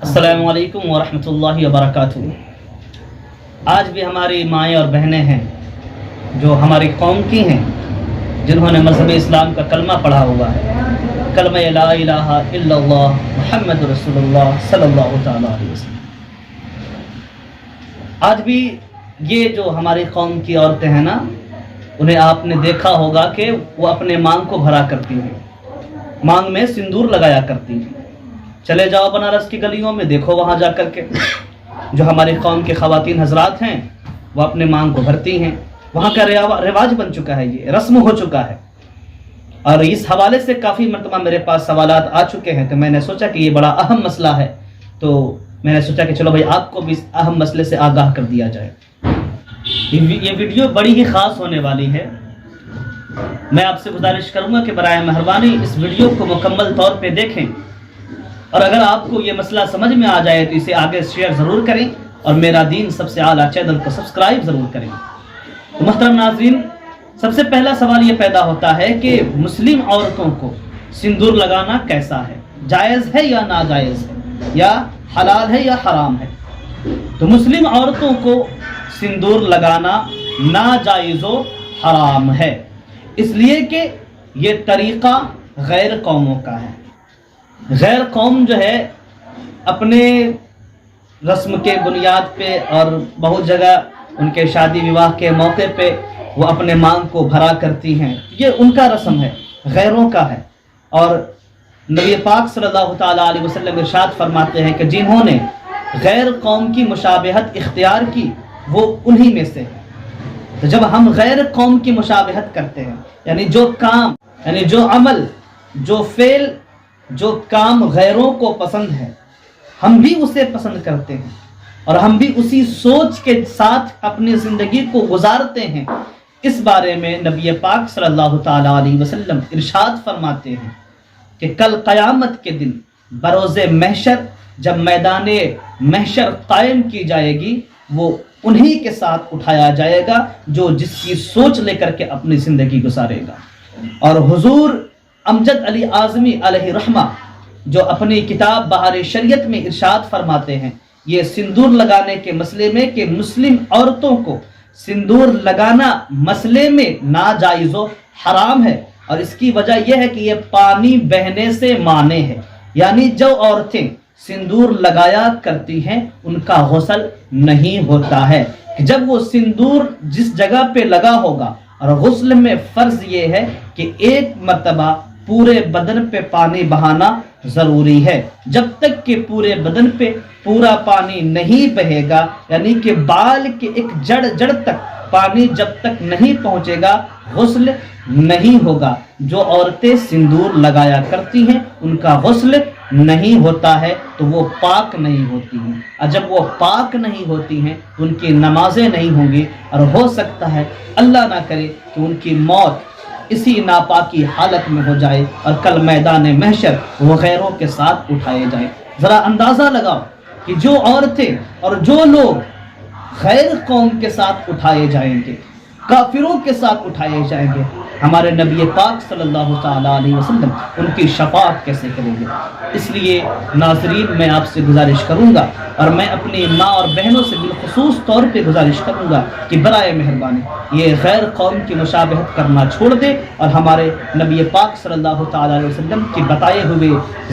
السلام علیکم ورحمۃ اللہ وبرکاتہ۔ آج بھی ہماری مائیں اور بہنیں ہیں جو ہماری قوم کی ہیں، جنہوں نے مذہب اسلام کا کلمہ پڑھا ہوا ہے، کلمہ لا الہ الا اللہ محمد رسول اللہ صلی اللہ تعالیٰ علیہ وسلم۔ آج بھی یہ جو ہماری قوم کی عورتیں ہیں نا، انہیں آپ نے دیکھا ہوگا کہ وہ اپنے مانگ کو بھرا کرتی ہیں، مانگ میں سندور لگایا کرتی ہیں۔ چلے جاؤ بنارس کی گلیوں میں، دیکھو وہاں جا کر کے جو ہماری قوم کے خواتین حضرات ہیں وہ اپنے مانگ کو بھرتی ہیں۔ وہاں کا رواج بن چکا ہے، یہ رسم ہو چکا ہے، اور اس حوالے سے کافی مرتبہ میرے پاس سوالات آ چکے ہیں، تو میں نے سوچا کہ یہ بڑا اہم مسئلہ ہے، تو میں نے سوچا کہ چلو بھائی آپ کو بھی اس اہم مسئلے سے آگاہ کر دیا جائے۔ یہ ویڈیو بڑی ہی خاص ہونے والی ہے۔ میں آپ سے گزارش کروں گا کہ برائے مہربانی اس ویڈیو کو مکمل طور پہ دیکھیں، اور اگر آپ کو یہ مسئلہ سمجھ میں آ جائے تو اسے آگے شیئر ضرور کریں، اور میرا دین سب سے اعلیٰ چینل کو سبسکرائب ضرور کریں۔ تو محترم ناظرین، سب سے پہلا سوال یہ پیدا ہوتا ہے کہ مسلم عورتوں کو سندور لگانا کیسا ہے، جائز ہے یا ناجائز ہے، یا حلال ہے یا حرام ہے؟ تو مسلم عورتوں کو سندور لگانا ناجائز و حرام ہے، اس لیے کہ یہ طریقہ غیر قوموں کا ہے۔ غیر قوم جو ہے اپنے رسم کے بنیاد پہ اور بہت جگہ ان کے شادی وواہ کے موقع پہ وہ اپنے مانگ کو بھرا کرتی ہیں، یہ ان کا رسم ہے، غیروں کا ہے۔ اور نبی پاک صلی اللہ تعالیٰ علیہ وسلم ارشاد فرماتے ہیں کہ جنہوں نے غیر قوم کی مشابہت اختیار کی وہ انہی میں سے ہے۔ تو جب ہم غیر قوم کی مشابہت کرتے ہیں، یعنی جو کام، یعنی جو عمل، جو فعل، جو کام غیروں کو پسند ہے، ہم بھی اسے پسند کرتے ہیں، اور ہم بھی اسی سوچ کے ساتھ اپنی زندگی کو گزارتے ہیں، اس بارے میں نبی پاک صلی اللہ تعالیٰ علیہ وسلم ارشاد فرماتے ہیں کہ کل قیامت کے دن بروز محشر جب میدان محشر قائم کی جائے گی، وہ انہی کے ساتھ اٹھایا جائے گا جو جس کی سوچ لے کر کے اپنی زندگی گزارے گا۔ اور حضور امجد علی اعظمی علیہ رحمہ جو اپنی کتاب بہار شریعت میں ارشاد فرماتے ہیں یہ سندور لگانے کے مسئلے میں کہ مسلم عورتوں کو سندور لگانا مسئلے میں ناجائز و حرام ہے، اور اس کی وجہ یہ ہے کہ یہ پانی بہنے سے مانے ہے، یعنی جو عورتیں سندور لگایا کرتی ہیں ان کا غسل نہیں ہوتا ہے۔ جب وہ سندور جس جگہ پہ لگا ہوگا، اور غسل میں فرض یہ ہے کہ ایک مرتبہ پورے بدن پہ پانی بہانا ضروری ہے۔ جب تک کہ پورے بدن پہ پورا پانی نہیں بہے گا، یعنی کہ بال کے ایک جڑ تک پانی جب تک نہیں پہنچے گا، غسل نہیں ہوگا۔ جو عورتیں سندور لگایا کرتی ہیں ان کا غسل نہیں ہوتا ہے، تو وہ پاک نہیں ہوتی ہیں، اور جب وہ پاک نہیں ہوتی ہیں تو ان کی نمازیں نہیں ہوں گی، اور ہو سکتا ہے اللہ نہ کرے کہ ان کی موت اسی ناپاکی حالت میں ہو جائے، اور کل میدان محشر وہ غیروں کے ساتھ اٹھائے جائیں۔ ذرا اندازہ لگاؤ کہ جو عورتیں اور جو لوگ غیر قوم کے ساتھ اٹھائے جائیں گے، کافروں کے ساتھ اٹھائے جائیں گے، ہمارے نبی پاک صلی اللہ تعالیٰ علیہ وسلم ان کی شفاعت کیسے کریں گے؟ اس لیے ناظرین، میں آپ سے گزارش کروں گا، اور میں اپنی ماں اور بہنوں سے بالخصوص طور پہ گزارش کروں گا کہ برائے مہربانی یہ غیر قوم کی مشابہت کرنا چھوڑ دیں، اور ہمارے نبی پاک صلی اللہ تعالیٰ علیہ وسلم کی بتائے ہوئے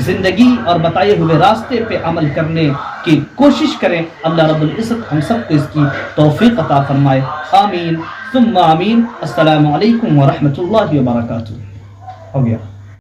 زندگی اور بتائے ہوئے راستے پہ عمل کرنے کی کوشش کریں۔ اللہ رب العزت ہم سب کو اس کی توفیق عطا فرمائے، آمین ثم آمین۔ السلام علیکم ورحمۃ اللہ وبرکاتہ۔ ہو گیا۔